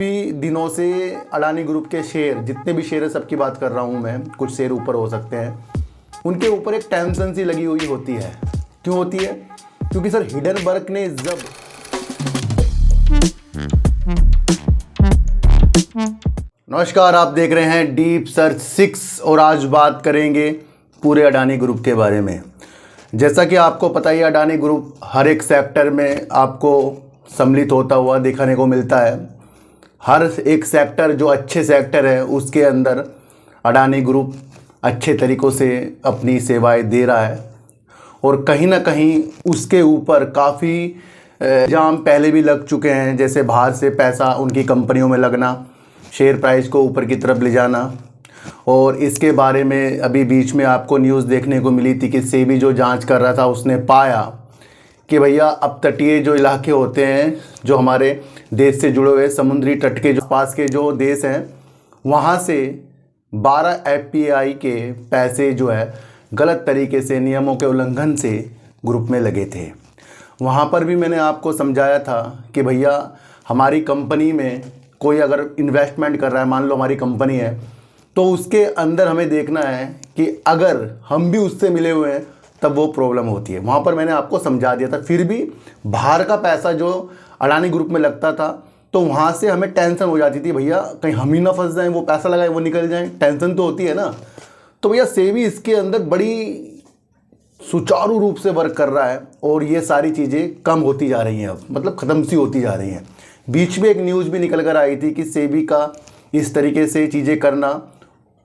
काफ़ी दिनों से अडानी ग्रुप के शेयर, जितने भी शेयर है सबकी बात कर रहा हूँ मैं, कुछ शेयर ऊपर हो सकते हैं, उनके ऊपर एक टेंशन सी लगी हुई होती है। क्यों होती है? क्योंकि सर हिडनबर्ग ने जब नमस्कार, आप देख रहे हैं डीप सर्च 6 और आज बात करेंगे पूरे अडानी ग्रुप के बारे में। जैसा कि आपको पता ही, अडानी ग्रुप हर एक सेक्टर में आपको सम्मिलित होता हुआ देखने को मिलता है। हर एक सेक्टर जो अच्छे सेक्टर है उसके अंदर अडानी ग्रुप अच्छे तरीक़ों से अपनी सेवाएं दे रहा है और कहीं ना कहीं उसके ऊपर काफ़ी इल्ज़ाम पहले भी लग चुके हैं, जैसे बाहर से पैसा उनकी कंपनियों में लगना, शेयर प्राइस को ऊपर की तरफ ले जाना। और इसके बारे में अभी बीच में आपको न्यूज़ देखने को मिली थी कि सेबी जो जांच कर रहा था उसने पाया कि भैया अब तटीय जो इलाके होते हैं, जो हमारे देश से जुड़े हुए समुद्री तट के जो पास के जो देश हैं, वहाँ से 12 एफपीआई के पैसे जो है गलत तरीके से, नियमों के उल्लंघन से ग्रुप में लगे थे। वहाँ पर भी मैंने आपको समझाया था कि भैया हमारी कंपनी में कोई अगर इन्वेस्टमेंट कर रहा है, मान लो हमारी कंपनी है, तो उसके अंदर हमें देखना है कि अगर हम भी उससे मिले हुए हैं तब वो प्रॉब्लम होती है। वहाँ पर मैंने आपको समझा दिया था। फिर भी बाहर का पैसा जो अडानी ग्रुप में लगता था तो वहाँ से हमें टेंशन हो जाती थी, भैया कहीं हम ही ना फंस जाएं, वो पैसा लगाए वो निकल जाएं, टेंशन तो होती है ना। तो भैया सेबी इसके अंदर बड़ी सुचारू रूप से वर्क कर रहा है और ये सारी चीज़ें कम होती जा रही हैं, अब मतलब ख़त्म सी होती जा रही हैं। बीच में एक न्यूज़ भी निकल कर आई थी कि सेबी का इस तरीके से चीज़ें करना,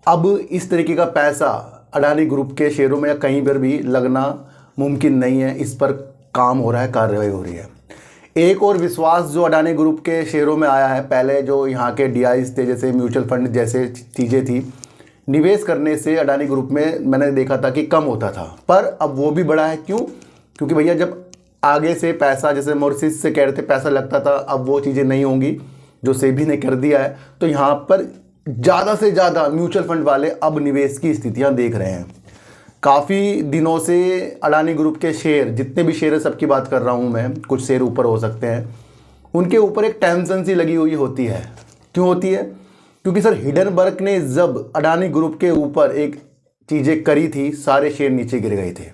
अब इस तरीके का पैसा अडानी ग्रुप के शेयरों में या कहीं पर भी लगना मुमकिन नहीं है। इस पर काम हो रहा है, कार्रवाई हो रही है। एक और विश्वास जो अडानी ग्रुप के शेयरों में आया है, पहले जो यहाँ के डीआईज थे, जैसे म्यूचुअल फंड जैसे चीज़ें थी, निवेश करने से अडानी ग्रुप में मैंने देखा था कि कम होता था, पर अब वो भी बढ़ा है। क्यों? क्योंकि भैया जब आगे से पैसा, जैसे मॉरिशस से कह रहे थे पैसा लगता था, अब वो चीज़ें नहीं होंगी जो सेबी ने कर दिया है। तो यहाँ पर ज़्यादा से ज़्यादा म्यूचुअल फंड वाले अब निवेश की स्थितियाँ देख रहे हैं। काफ़ी दिनों से अडानी ग्रुप के शेयर, जितने भी शेयर है सबकी बात कर रहा हूँ मैं, कुछ शेयर ऊपर हो सकते हैं, उनके ऊपर एक टेंशन सी लगी हुई होती है। क्यों होती है? क्योंकि सर हिडनबर्ग ने जब अडानी ग्रुप के ऊपर एक चीज़ें करी थी, सारे शेयर नीचे गिर गए थे।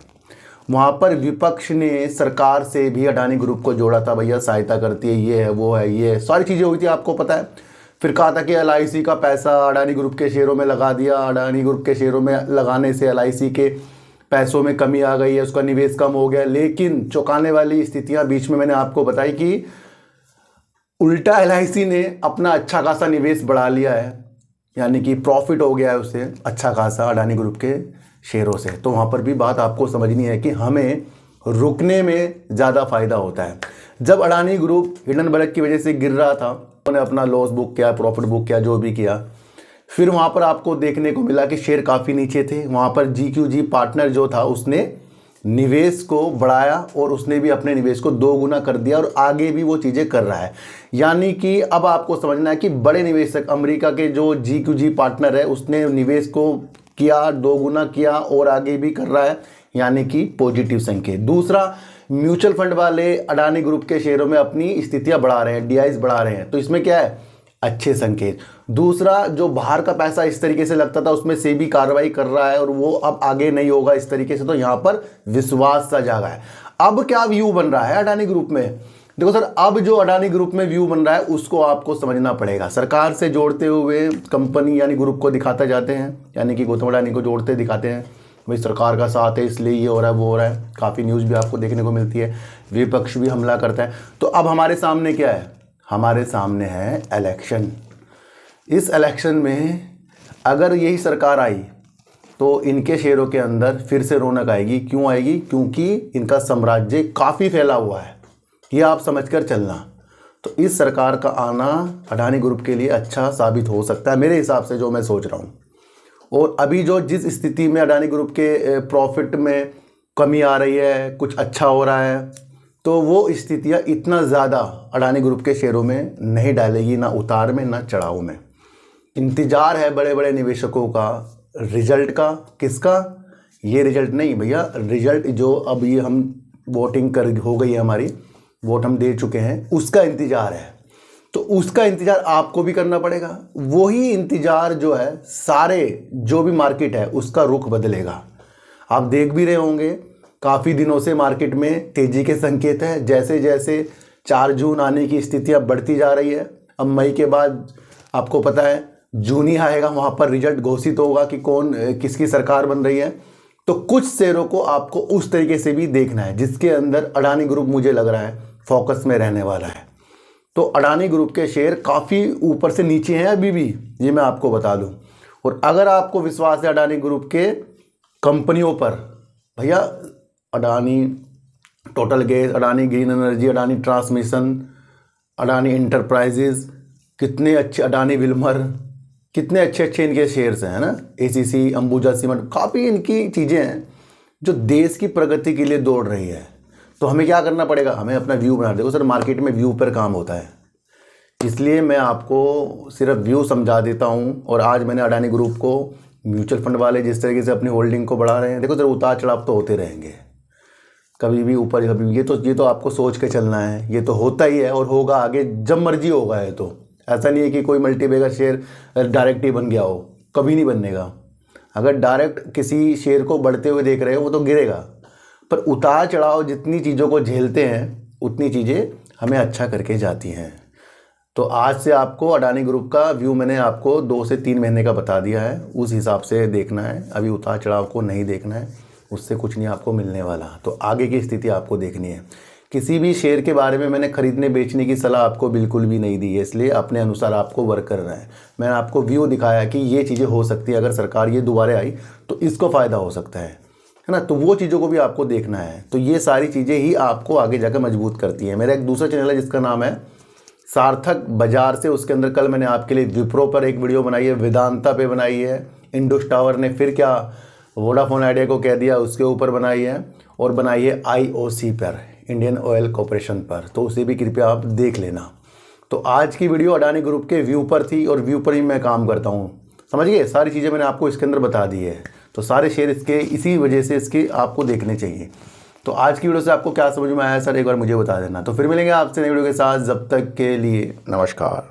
वहाँ पर विपक्ष ने सरकार से भी अडानी ग्रुप को जोड़ा था, भैया सहायता करती है, ये है वो है, ये सारी चीज़ें हुई थी, आपको पता है। फिर कहा था कि एलआईसी का पैसा अडानी ग्रुप के शेयरों में लगा दिया, अडानी ग्रुप के शेयरों में लगाने से एलआईसी के पैसों में कमी आ गई है, उसका निवेश कम हो गया। लेकिन चौंकाने वाली स्थितियां बीच में मैंने आपको बताई कि उल्टा एलआईसी ने अपना अच्छा खासा निवेश बढ़ा लिया है, यानी कि प्रॉफिट हो गया है उसे अच्छा खासा अडानी ग्रुप के शेयरों से। तो वहाँ पर भी बात आपको समझनी है कि हमें रुकने में ज़्यादा फायदा होता है। जब अडानी ग्रुप हिडनबर्ग की वजह से गिर रहा था, उन्होंने अपना लॉस बुक किया, प्रॉफिट बुक किया, जो भी किया, फिर वहाँ पर आपको देखने को मिला कि शेयर काफ़ी नीचे थे। वहाँ पर GQG पार्टनर जो था उसने निवेश को बढ़ाया और उसने भी अपने निवेश को 2 गुना कर दिया और आगे भी वो चीज़ें कर रहा है। यानी कि अब आपको समझना है कि बड़े निवेशक, अमेरिका के जो GQG पार्टनर है, उसने निवेश को किया, 2 गुना किया और आगे भी कर रहा है, यानी कि पॉजिटिव संकेत। दूसरा, म्यूचुअल फंड वाले अडानी ग्रुप के शेयरों में अपनी स्थितियां बढ़ा रहे हैं, डीआईज बढ़ा रहे हैं, तो इसमें क्या है? अच्छे संकेत। दूसरा, जो बाहर का पैसा इस तरीके से लगता था उसमें सेबी कार्रवाई कर रहा है और वो अब आगे नहीं होगा इस तरीके से, तो यहाँ पर विश्वास सा जागा है। अब क्या व्यू बन रहा है अडानी ग्रुप में? देखो सर, अब जो अडानी ग्रुप में व्यू बन रहा है उसको आपको समझना पड़ेगा। सरकार से जोड़ते हुए कंपनी यानी ग्रुप को दिखाते जाते हैं, यानी कि गौतम अडानी को जोड़ते दिखाते हैं, भाई सरकार का साथ है इसलिए ये हो रहा है वो हो रहा है। काफ़ी न्यूज़ भी आपको देखने को मिलती है, विपक्ष भी हमला करता है। तो अब हमारे सामने क्या है? हमारे सामने है इलेक्शन। इस इलेक्शन में अगर यही सरकार आई तो इनके शेयरों के अंदर फिर से रौनक आएगी। क्यों आएगी? क्योंकि इनका साम्राज्य काफ़ी फैला हुआ है, ये आप समझकर चलना। तो इस सरकार का आना अडानी ग्रुप के लिए अच्छा साबित हो सकता है मेरे हिसाब से, जो मैं सोच रहा हूँ। और अभी जो जिस स्थिति में अडानी ग्रुप के प्रॉफिट में कमी आ रही है, कुछ अच्छा हो रहा है, तो वो स्थितियाँ इतना ज़्यादा अडानी ग्रुप के शेयरों में नहीं डालेगी, ना उतार में ना चढ़ाव में। इंतज़ार है बड़े बड़े निवेशकों का रिजल्ट का। किसका? ये रिजल्ट नहीं भैया, रिजल्ट जो अब ये हम वोटिंग कर हो गई है, हमारी वोट हम दे चुके हैं, उसका इंतज़ार है तो उसका इंतज़ार आपको भी करना पड़ेगा। वही इंतज़ार जो है सारे जो भी मार्केट है उसका रुख बदलेगा। आप देख भी रहे होंगे काफ़ी दिनों से मार्केट में तेज़ी के संकेत है। जैसे जैसे 4 जून आने की स्थितियाँ बढ़ती जा रही है, अब मई के बाद आपको पता है जून ही आएगा, वहाँ पर रिजल्ट घोषित होगा कि कौन किसकी सरकार बन रही है। तो कुछ शेयरों को आपको उस तरीके से भी देखना है जिसके अंदर अडानी ग्रुप मुझे लग रहा है फोकस में रहने वाला है। तो अडानी ग्रुप के शेयर काफ़ी ऊपर से नीचे हैं अभी भी, ये मैं आपको बता दूं। और अगर आपको विश्वास है अडानी ग्रुप के कंपनियों पर, भैया Adani total gas, Adani green energy, Adani transmission, Adani enterprises, कितने अच्छे, अडानी विल्मर, कितने अच्छे अच्छे इनके शेयर्स हैं, है ना। एसीसी, अंबुजा सीमेंट, काफ़ी इनकी चीज़ें हैं जो देश की प्रगति के लिए दौड़ रही है। तो हमें क्या करना पड़ेगा, हमें अपना व्यू बना, देखो सर मार्केट में व्यू पर काम होता है, इसलिए मैं आपको सिर्फ व्यू समझा देता हूँ। और आज मैंने अडानी ग्रुप को, म्यूचुअल फंड वाले जिस तरीके से अपनी होल्डिंग को बढ़ा रहे हैं, देखो सर उतार चढ़ाव तो होते रहेंगे, कभी भी ऊपर कभी भी, ये तो आपको सोच के चलना है, ये तो होता ही है और होगा आगे जब मर्जी होगा। है तो ऐसा नहीं है कि कोई मल्टीबैगर शेयर डायरेक्ट ही बन गया हो, कभी नहीं बनेगा। अगर डायरेक्ट किसी शेयर को बढ़ते हुए देख रहे हो वो तो गिरेगा, पर उतार चढ़ाव जितनी चीज़ों को झेलते हैं उतनी चीज़ें हमें अच्छा करके जाती हैं। तो आज से आपको अडानी ग्रुप का व्यू मैंने आपको 2 से 3 महीने का बता दिया है, उस हिसाब से देखना है। अभी उतार चढ़ाव को नहीं देखना है, उससे कुछ नहीं आपको मिलने वाला। तो आगे की स्थिति आपको देखनी है। किसी भी शेयर के बारे में मैंने खरीदने बेचने की सलाह आपको बिल्कुल भी नहीं दी है, इसलिए अपने अनुसार आपको वर्क करना है। मैंने आपको व्यू दिखाया कि ये चीज़ें हो सकती है, अगर सरकार ये दोबारा आई तो इसको फ़ायदा हो सकता है ना। तो वो चीज़ों को भी आपको देखना है। तो ये सारी चीज़ें ही आपको आगे जाकर मजबूत करती हैं। मेरा एक दूसरा चैनल है जिसका नाम है सार्थक बाजार से, उसके अंदर कल मैंने आपके लिए विप्रो पर एक वीडियो बनाई है, वेदांता पे बनाई है, इंडस टावर ने फिर क्या वोडाफोन आइडिया को कह दिया उसके ऊपर बनाई है, और बनाई है IOC पर, इंडियन ऑयल कॉरपोरेशन पर। तो उसे भी कृपया आप देख लेना। तो आज की वीडियो अडानी ग्रुप के व्यू पर थी और व्यू पर ही मैं काम करता हूँ, समझ गए। सारी चीज़ें मैंने आपको इसके अंदर बता दी है। तो सारे शेयर इसके इसी वजह से इसके आपको देखने चाहिए। तो आज की वीडियो से आपको क्या समझ में आया सर, एक बार मुझे बता देना। तो फिर मिलेंगे आपसे नई वीडियो के साथ, जब तक के लिए नमस्कार।